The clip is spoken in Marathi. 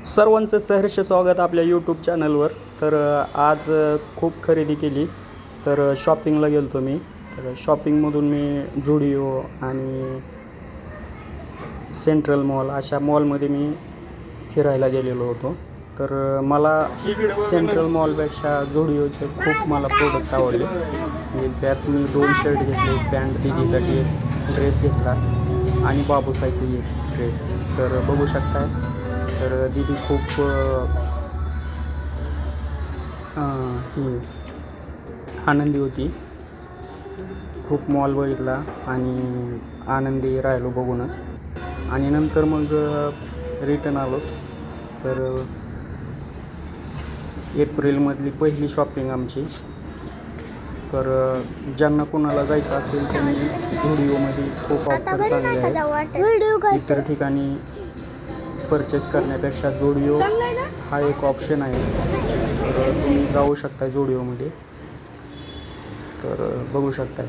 सर्वांचं सहर्ष स्वागत आपल्या यूट्यूब चॅनलवर. तर आज खूप खरेदी केली. तर शॉपिंगला गेलो होतो मी. तर शॉपिंगमधून मी झुडिओ आणि सेंट्रल मॉल अशा मॉलमध्ये मी फिरायला गेलेलो होतो. तर मला सेंट्रल मॉलपेक्षा झुडिओचे खूप मला प्रोडक्ट आवडले. त्यात मी 2 शर्ट घेतले, पॅन्ट दिदीसाठी एक ड्रेस घेतला आणि बाबूसाठी एक ड्रेस. तर बघू शकताय. तर दीदी खूप आनंदी होती. खूप मॉल बघितला आणि आनंदी राहिलो बघूनच. आणि नंतर मग रिटर्न आलो. तर एप्रिलमधली पहिली शॉपिंग आमची. तर ज्यांना कोणाला जायचं असेल त्यांनी झुडिओमध्ये खूप ऑफर चांगले आहेत. इतर ठिकाणी परचेस करण्यापेक्षा झुडिओ हा एक ऑप्शन आहे. तर तुम्ही जाऊ शकता झुडिओमध्ये. तर बघू शकता.